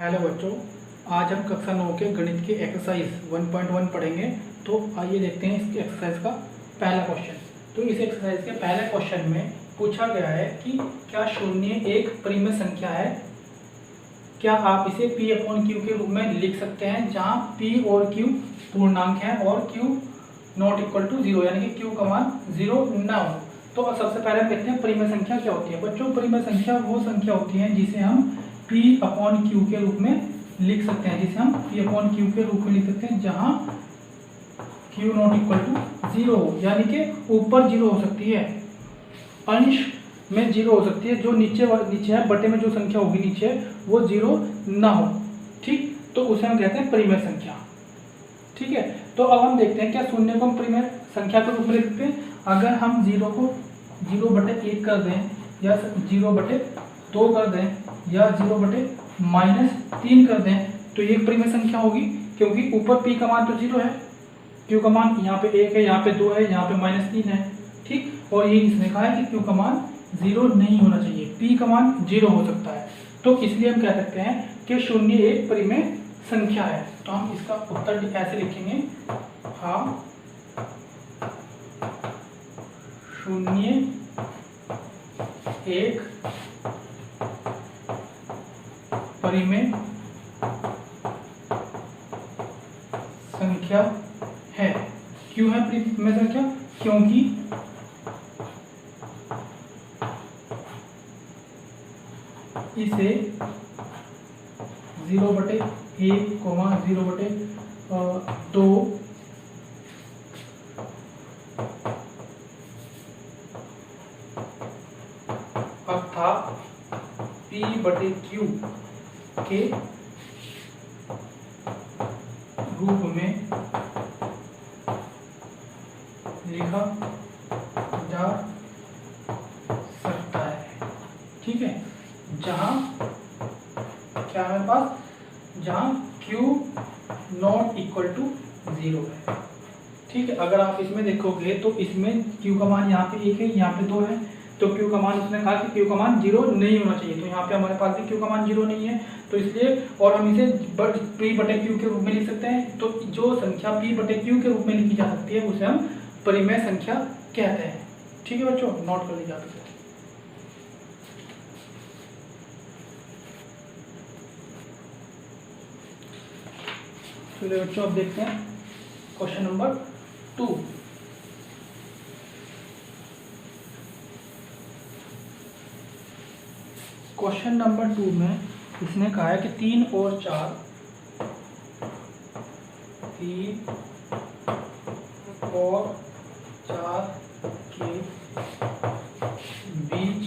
Hello बच्चों, आज हम कक्षा 9 के गणित के एक्सरसाइज 1.1 पढ़ेंगे। तो आइए देखते हैं इस एक्सरसाइज का पहला क्वेश्चन। तो इस एक्सरसाइज के पहले क्वेश्चन में पूछा गया है कि क्या शून्य एक परिमेय संख्या है। क्या आप इसे P/Q के रूप में लिख सकते हैं, जहां P और Q पूर्णांक हैं और Q नॉट इक्वल टू 0, यानी कि Q का मान 0 ना हो। तो सबसे पहले हम देखते हैं परिमेय संख्या क्या होती है। बच्चों, परिमेय संख्या वो संख्या होती है जिसे हम P/Q के रूप में लिख सकते हैं, P/Q के रूप में लिख सकते हैं, जहां Q नॉट इक्वल टू 0 हो, यानी कि ऊपर 0 हो सकती है, अंश में 0 हो सकती है, जो नीचे है बटे में जो संख्या होगी नीचे वो 0 ना हो। ठीक, तो उसे हम कहते हैं परिमेय संख्या। ठीक है, तो अब हम देखते हैं क्या शून्य को हम परिमेय संख्या के रूप में लिख सकते हैं। अगर हम 0 को 0/1 कर दें, या 0/2 कर दें, या 0/-3 कर दें, तो ये परिमेय संख्या होगी, क्योंकि ऊपर P का मान तो 0 है, Q का मान यहाँ पे 1 है, यहाँ पे 2 है, यहाँ पे -3 है। ठीक, और ये इसने कहा है कि Q का मान 0 नहीं होना चाहिए, P का मान 0 हो सकता है। तो इसलिए हम कह सकते हैं कि शून्य एक परिमेय संख्या है। तो हम इसका उत्तर ऐसे लिखेंगे, हाँ शून्य एक परिमेय संख्या है। क्यों है परिमेय संख्या? क्योंकि इसे 0/1, 0/2 अर्थात P/Q के रूप में लिखा जा सकता है। ठीक है, जहां क्या है पास, जहां Q नॉट इक्वल टू 0 है। ठीक है, अगर आप इसमें देखोगे तो इसमें Q का मान यहाँ पे 1 है, यहाँ पे 2 है, तो Q का मान उसने कहा कि Q का मान 0 नहीं होना चाहिए। तो यहाँ पे हमारे पास भी Q का मान 0 नहीं है, तो इसलिए, और हम इसे P/Q के रूप में लिख सकते हैं। तो जो संख्या P/Q के रूप में लिखी जा सकती है उसे हम परिमेय संख्या कहते हैं। ठीक है बच्चों, नोट कर लीजिए आप इसे। चलिए बच्चों, अब देखते हैं क्वेश्चन नंबर 2। क्वेश्चन नंबर 2 में इसने कहा है कि 3 और 4 के बीच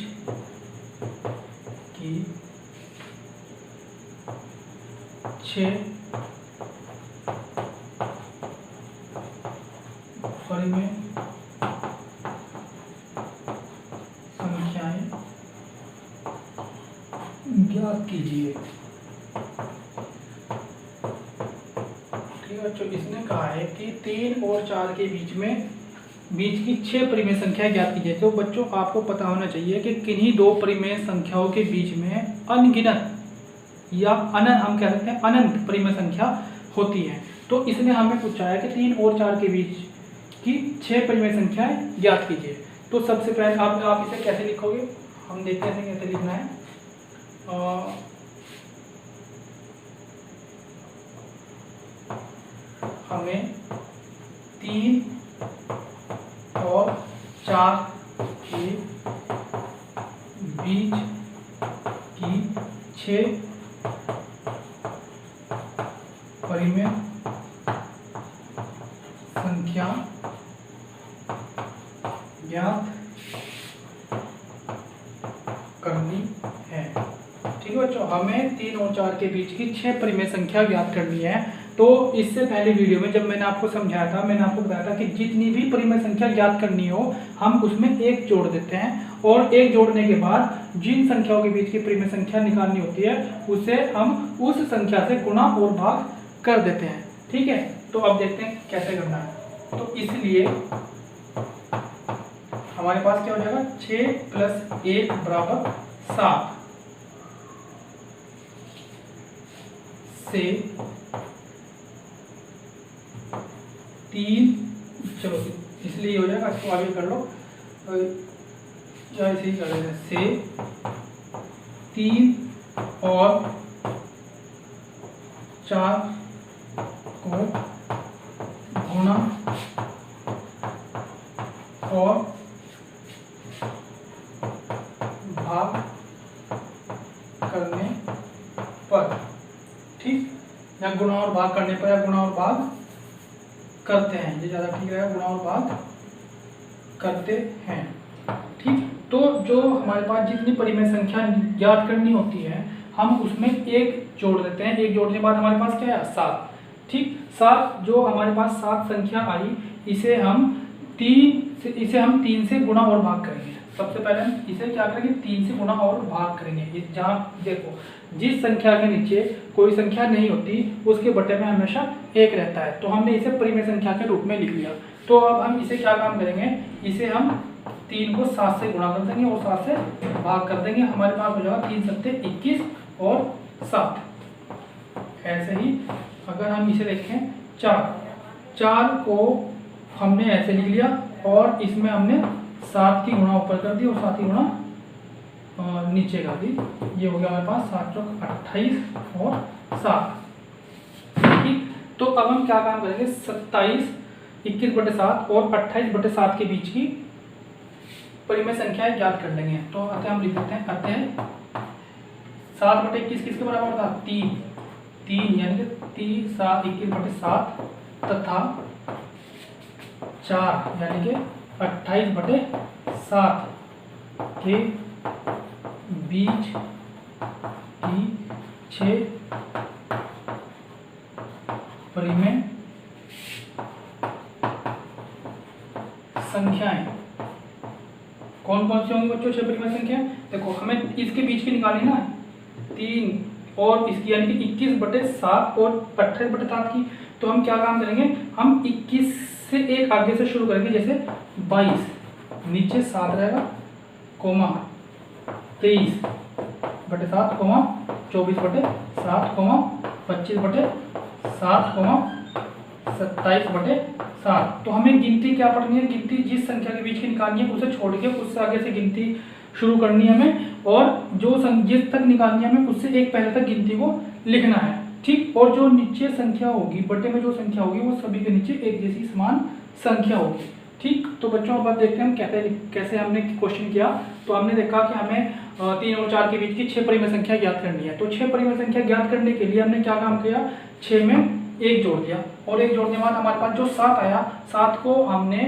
की 6 परिमेय संख्याएं ज्ञात कीजिए। ठीक है बच्चों, इसने कहा है कि 3 और 4 के बीच की 6 परिमेय संख्याएं ज्ञात कीजिए। तो बच्चों, आपको पता होना चाहिए कि किन्हीं दो परिमेय संख्याओं के बीच में अनगिनत या हम कह सकते हैं अनंत परिमेय संख्या होती है। तो इसने हमें पूछा है कि 3 और 4 के बीच की 6 परिमेय संख्याएं ज्ञात कीजिए। तो सबसे पहले आप इसे कैसे लिखोगे, हम देखते हैं कैसे लिखना है। हमें 3 और 4 के बीच की 6 परिमेय संख्या ज्ञात करनी है। ठीक है बच्चों, हमें 3 और 4 के बीच की 6 परिमेय संख्या ज्ञात करनी है। तो इससे पहले वीडियो में जब मैंने आपको समझाया था, मैंने आपको बताया था कि जितनी भी परिमेय संख्या ज्ञात करनी हो हम उसमें 1 जोड़ देते हैं, और 1 जोड़ने के बाद जिन संख्याओं के बीच की परिमेय संख्या निकालनी होती है उसे हम उस संख्या से गुणा और भाग कर देते हैं। ठीक है, तो अब देखते हैं कैसे करना है। तो इसलिए हमारे पास क्या हो जाएगा, 6 + 1 = 7। से 3, चलो इसलिए हो जाएगा, इसको आगे कर लो या इसे ही कर लेते हैं, से 3 और 4 को गुणा और भाग करने पर, ठीक, या गुणा और भाग करने पर, या गुणा और भाग करते हैं, ये ज़्यादा ठीक रहेगा, गुणा और भाग करते हैं, ठीक। तो जो हमारे पास जितनी परिमेय संख्या ज्ञात करनी होती है हम उसमें एक जोड़ देते हैं, एक जोड़ने के बाद हमारे पास क्या है 7, ठीक। 7 जो हमारे पास 7 संख्या आई, इसे हम 3 से गुणा और भाग करेंगे। सबसे पहले हम इसे क्या करेंगे 3 से गुणा और भाग करेंगे। जहाँ देखो जिस संख्या के नीचे कोई संख्या नहीं होती उसके बटे में हमेशा 1 रहता है, तो हमने इसे परिमेय संख्या के रूप में लिख लिया। तो अब हम इसे क्या काम करेंगे, इसे हम 3 को 7 से गुणा कर देंगे और 7 से भाग कर देंगे। हमारे पास हो जाएगा 3 सत्ते 21 और 7। ऐसे ही अगर हम इसे देखें 4 को हमने ऐसे लिख लिया और इसमें हमने 7 की गुणा ऊपर कर दी और 7 की गुणा नीचे कर दी। ये हो गया हमारे पास 7 चौक 28 और 7, ठीक। तो अब हम क्या काम करेंगे 27 21/7 और 28/7 के बीच की परिमेय संख्याएं ज्ञात कर लेंगे। तो अतः हम लिख देते हैं अतः 7/21 किसके बराबर था 3 यानी कि 7 21/7 तथा 4 यानी कि 28/7 के बीच की 6 परिमेय संख्याएं कौन कौन सी होंगी बच्चों 6 परिमेय संख्याएं। देखो हमें इसके बीच की निकाली ना 3 और इसकी यानी कि 21/7 और 28/7 की। तो हम क्या काम करेंगे, हम 21 से एक आगे से शुरू करेंगे, जैसे 22 नीचे 7 रहेगा कोमा 23/7 कोमा 24/7 कोमा 25/7 कोमा 27/7। तो हमें गिनती क्या पढ़नी है, गिनती जिस संख्या के बीच की निकालनी है उसे छोड़ के उससे आगे से गिनती शुरू करनी है हमें, और जो जिस तक निकालनी है हमें उससे एक पहले तक गिनती को लिखना है, ठीक। और जो नीचे संख्या होगी बटे में जो संख्या होगी वो सभी के नीचे एक जैसी समान संख्या होगी, ठीक। तो बच्चों अब देखते हैं हम कैसे हमने क्वेश्चन किया। तो हमने देखा कि हमें 3 और 4 के बीच की 6 परिमेय संख्या ज्ञात करनी है। तो 6 परिमेय संख्या ज्ञात करने के लिए हमने क्या काम किया, 6 में 1 जोड़ दिया और 1 जोड़ने के बाद हमारे पास जो 7 आया 7 को हमने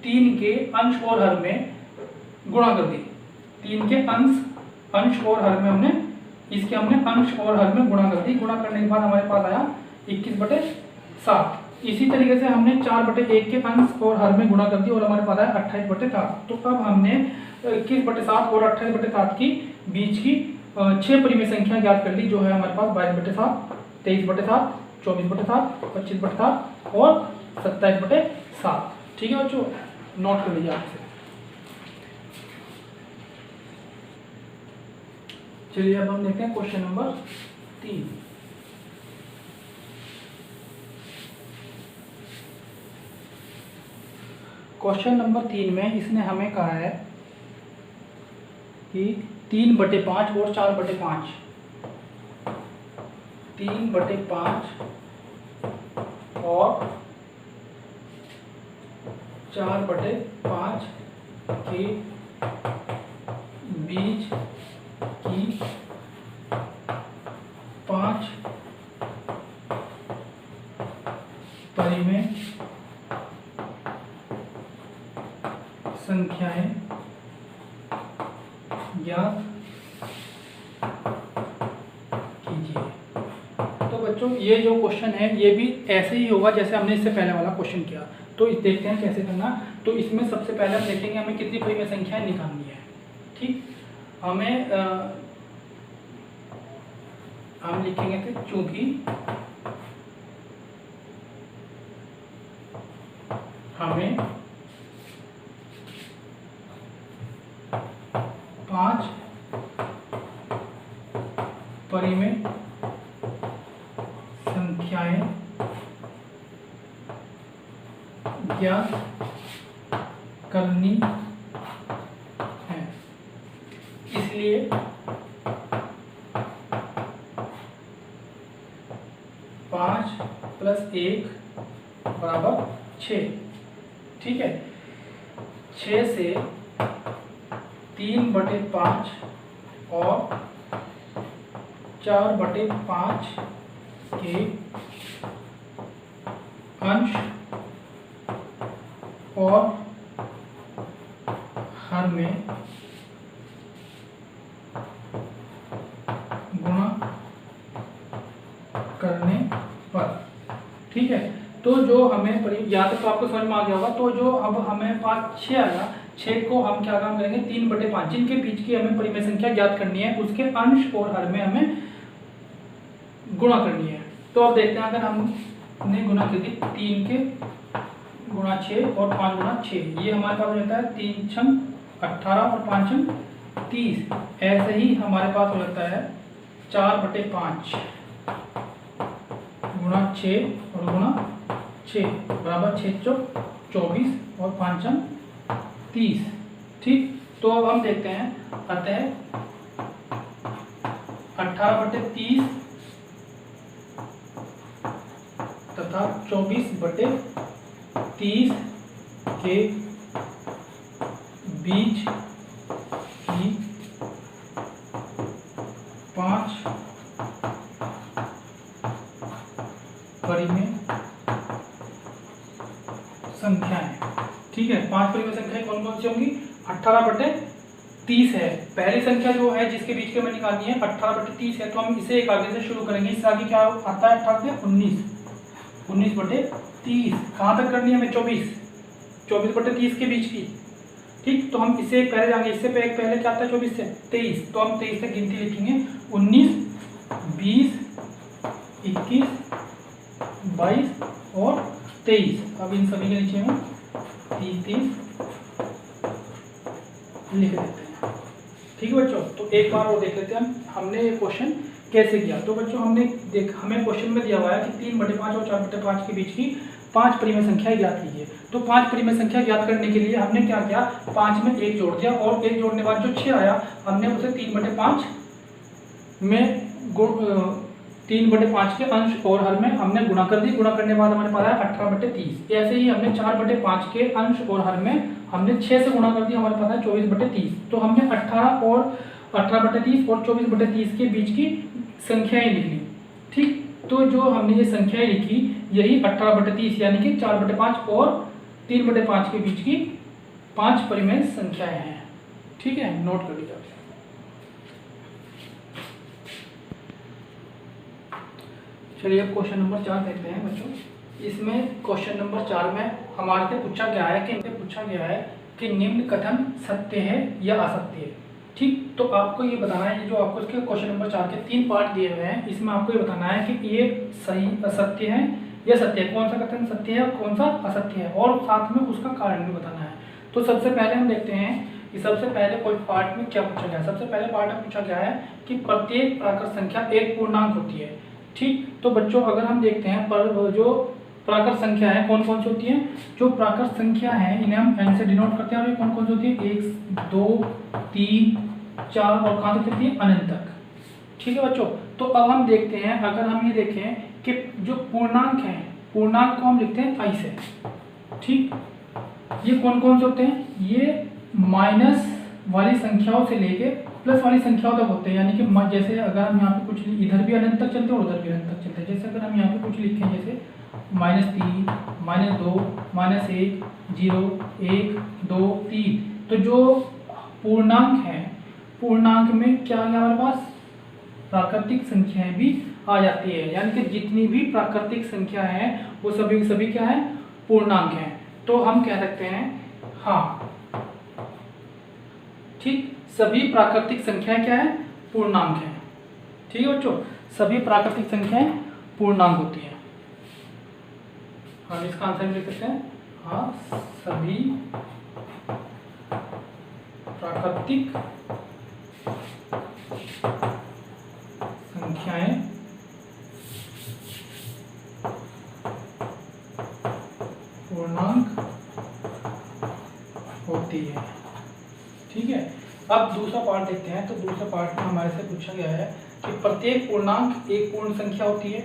3 के अंश और हर में गुणा कर दी। 3 के अंश और हर में हमने अंश और हर में गुणा कर दी। गुणा करने के बाद हमारे पास आया 21/7। इसी तरीके से हमने 4/1 के अंश और हर में गुणा कर दी और हमारे पास आया 28/7। तो अब हमने 21/7 और 28/7 की बीच की 6 परिमेय संख्या ज्ञात कर ली, जो है हमारे पास 22/7 23/7 24/7 25/7 और 27/7, ठीक है बच्चों, नोट कर लीजिए आपसे। चलिए अब हम देखते हैं क्वेश्चन नंबर 3। क्वेश्चन नंबर 3 में इसने हमें कहा है कि 3/5 और 4/5 3/5 और 4/5 के बीच की 5 परिमेय संख्याएं ज्ञात कीजिए। तो बच्चों ये जो क्वेश्चन है ये भी ऐसे ही होगा जैसे हमने इससे पहले वाला क्वेश्चन किया। तो इस देखते हैं कैसे करना। तो इसमें सबसे पहले हम देखेंगे हमें कितनी परिमेय संख्याएं निकालनी है, ठीक। हम लिखेंगे कि चूंकि हमें 5 परिमेय संख्याएं ज्ञात करनी है। इसलिए पाँच प्लस 1 बराबर 6। ठीक है, 6 से 3/5 और 4/5 के अंश और हर में गुणा करने पर। ठीक है, तो जो हमें या तो आपको समझ में आ गया होगा। तो जो अब हमें पास 6 आया, 6 को हम क्या काम करेंगे 3/5 जिनके बीच की हमें परिमेय संख्या ज्ञात करनी है, उसके अंश और हर में हमें गुणा करनी है। तो अब देखते हैं, अगर हमने गुणा कर दी 3 के गुणा 6 और 5 गुणा 6, ये हमारे पास हो जाता है 3 छंग 18 और 5 छंग 30। ऐसे ही हमारे पास हो जाता है 4/5 गुणा 6 और गुणा 6 बराबर 6 चौक 24 और 5 छंग 30। ठीक, तो अब हम देखते हैं, अतः 18/30 तथा 24/30 के बीच की 5 परिमेय संख्याएं। ठीक है, 5 परिमेय संख्याएं कौन कौन सी होंगी? 18/30 है पहली संख्या जो है जिसके बीच के हमें निकालनी है, 18/30 है। तो हम इसे एक आगे से शुरू करेंगे। इससे आगे क्या आता है? 18 से 19/30। कहाँ तक करनी है हमें? 24/30 के बीच की। ठीक, तो हम इसे पहले जाएंगे। इससे पहले क्या आता है 24 से? 23। तो हम 23 तक गिनती लिखेंगे। 19, 20, 21, 22 और 23। अब इन सभी के नीचे में 30 लिख देते हैं। ठीक है बच्चों, तो एक बार और देख लेते हैं हमने ये क्वेश्चन कैसे किया। तो बच्चों हमें क्वेश्चन में दिया हुआ है कि 3/5 और 4/5 के बीच की 5 परिमेय संख्या ज्ञात कीजिए। तो 5 परिमेय संख्या ज्ञात करने के लिए हमने क्या किया? 5 में 1 जोड़ दिया और 1 जोड़ने के बाद जो 6 आया हमने उसे 3/5 में 3/5 के अंश और हर में हमने गुणा कर दी। गुणा करने के बाद हमारे पास आया 18/30। ऐसे ही हमने 4/5 के अंश और हर में हमने 6 से गुणा कर दी, हमारे पास है 24/30। तो हमने 18/30 और 24/30 के बीच की संख्याएं लिख ली। ठीक, तो जो हमने ये संख्याएं लिखी यही 18/30 यानी कि 4/5 और 3/5 के बीच की 5 परिमेय संख्याएं हैं। ठीक है, नोट कर लीजिए। चलिए अब क्वेश्चन नंबर 4 देखते हैं बच्चों। इसमें क्वेश्चन नंबर 4 में हमारे से पूछा गया है कि निम्न कथन सत्य है या असत्य है। ठीक, तो आपको ये बताना है, जो आपको इसके क्वेश्चन नंबर 4 के 3 पार्ट दिए हुए हैं, इसमें आपको ये बताना है कि ये सही असत्य है या सत्य है, कौन सा कथन सत्य है और कौन सा असत्य है, और साथ में उसका कारण भी बताना है। तो सबसे पहले हम देखते हैं कि सबसे पहले कोई पार्ट में क्या पूछा गया है। सबसे पहले पार्ट में पूछा गया है कि प्रत्येक प्राकृत संख्या एक पूर्णांक होती है। ठीक, तो बच्चों अगर हम देखते हैं पर जो प्राकृत संख्या है कौन कौन सी होती है? जो प्राकृत संख्या है इन्हें हम n से डिनोट करते हैं। और ये कौन कौन सी होती है? 1, 2, 3, 4 और कहाँ तक चलती है? अनंत तक। ठीक है बच्चों, तो अब हम देखते हैं, अगर हम ये देखें कि जो पूर्णांक है, पूर्णांक को हम लिखते हैं i से। ठीक, ये कौन कौन से होते हैं? ये माइनस वाली संख्याओं से लेके प्लस वाली संख्याओं तक होते हैं। यानी कि जैसे अगर हम यहाँ पे कुछ इधर भी अनंत तक चलते हैं और उधर भी अनंत तक चलते हैं। जैसे अगर हम यहाँ पे कुछ लिखें जैसे -3, -2, -1, 0, 1, 2, 3, तो जो पूर्णांक है, पूर्णांक में क्या है हमारे पास? प्राकृतिक संख्याएं भी आ जाती है। यानी कि जितनी भी प्राकृतिक संख्या है वो सभी क्या है? पूर्णांक है। तो हम कह सकते हैं हाँ, ठीक, सभी प्राकृतिक संख्याएं क्या है? पूर्णांक है। ठीक है बच्चों, सभी प्राकृतिक संख्याएं पूर्णांक होती हैं। हम इसका आंसर लिख सकते हैं हाँ, सभी प्राकृतिक संख्याएं होती है। ठीक है, अब दूसरा पार्ट देखते हैं। तो दूसरा पार्ट में हमारे से पूछा गया है कि प्रत्येक पूर्णांक एक पूर्ण संख्या होती है।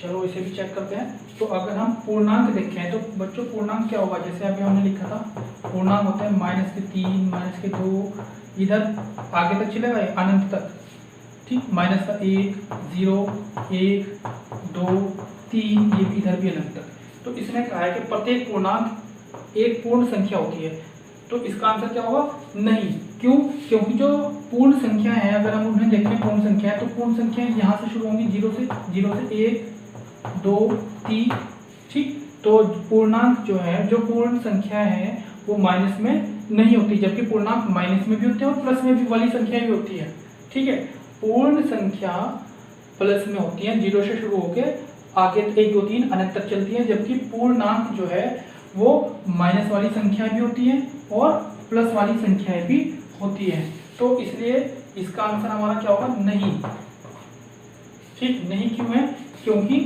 चलो इसे भी चेक करते हैं। तो अगर हम पूर्णांक देखें तो बच्चों पूर्णांक क्या होगा, जैसे अभी हमने लिखा था पूर्णांक होते हैं -3, -2, इधर आगे तक चलेगा अनंत तक। ठीक, -1, 0, 1, 2, 3, ये इधर भी अनंत तक। तो इसने कहा है कि प्रत्येक पूर्णांक एक पूर्ण संख्या होती है। तो इसका आंसर क्या होगा? नहीं। क्यों? क्योंकि जो पूर्ण संख्या है अगर हम उन्हें देखें पूर्ण संख्या है तो पूर्ण संख्या यहाँ से शुरू होंगी 0 से 1, 2, 3। ठीक, तो पूर्णांक जो है, जो पूर्ण संख्या है वो माइनस में नहीं होती, जबकि पूर्णांक माइनस में भी होते हैं और प्लस में भी वाली संख्या भी होती है। ठीक है, पूर्ण संख्या प्लस में होती है, 0 से शुरू होकर आगे 1, 2, 3 अनंत तक चलती है, जबकि पूर्णांक जो है वो माइनस वाली संख्या भी होती है और प्लस वाली संख्याएं भी होती है। तो इसलिए इसका आंसर हमारा क्या होगा? नहीं। ठीक, नहीं क्यों है? क्योंकि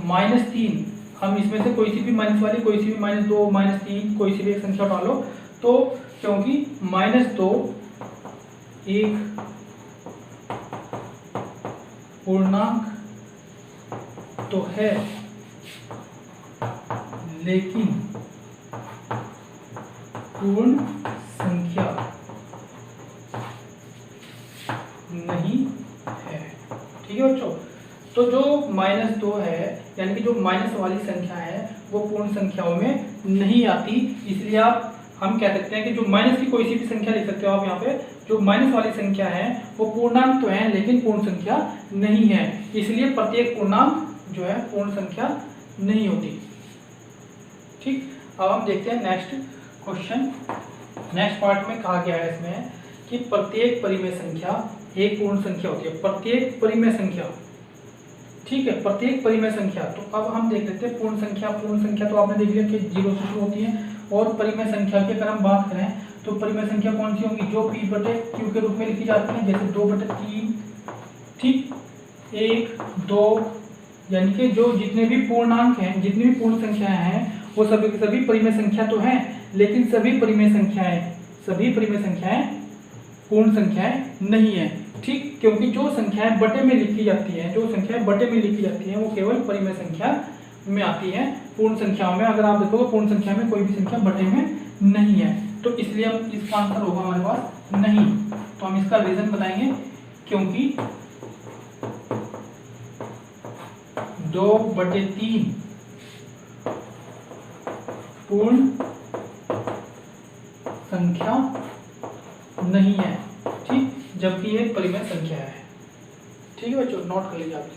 -3 हम इसमें से कोई सी भी माइनस वाली, कोई सी भी -2, -3, कोई सी भी एक संख्या उठा लो। तो क्योंकि -2 एक पूर्णांक तो है लेकिन पूर्ण संख्या नहीं है। ठीक है बच्चों, तो जो -2 है यानी कि जो माइनस वाली संख्या है वो पूर्ण संख्याओं में नहीं आती। इसलिए हम कह सकते हैं कि जो माइनस की कोई सी भी संख्या लिख सकते हो आप यहाँ पे, जो माइनस वाली संख्या है वो पूर्णांक तो है लेकिन पूर्ण संख्या नहीं है। इसलिए प्रत्येक पूर्णांक जो है पूर्ण संख्या नहीं होती। ठीक, अब हम देखते हैं नेक्स्ट क्वेश्चन। नेक्स्ट पार्ट में कहा गया है इसमें कि प्रत्येक परिमेय संख्या एक पूर्ण संख्या होती है। प्रत्येक परिमेय संख्या, ठीक है, प्रत्येक परिमेय संख्या। तो अब हम देख लेते हैं पूर्ण संख्या। पूर्ण संख्या तो आपने देख लिया कि 0 से शुरू होती है। और परिमेय संख्या की अगर हम बात करें तो परिमेय संख्या कौन सी होंगी? जो P/Q के रूप में लिखी जाती है, जैसे 2/3। ठीक, 1, 2, यानी कि जो जितने भी पूर्णांक हैं, जितनी भी पूर्ण संख्याएं हैं वो सभी की सभी परिमेय संख्या तो हैं, लेकिन सभी परिमेय संख्याएं पूर्ण संख्याएं नहीं है। ठीक, क्योंकि जो संख्याएं बटे में लिखी जाती हैं, वो केवल परिमेय संख्या में आती है। पूर्ण संख्याओं में अगर आप देखोगे पूर्ण संख्या में कोई भी संख्या बटे में नहीं है। तो इसलिए हम इसका आंसर होगा हमारे पास नहीं। तो हम इसका रीजन बताएंगे, क्योंकि 2/3 पूर्ण संख्या नहीं है। ठीक, जबकि ये परिमेय संख्या है। ठीक है बच्चों, नोट कर लीजिए आप।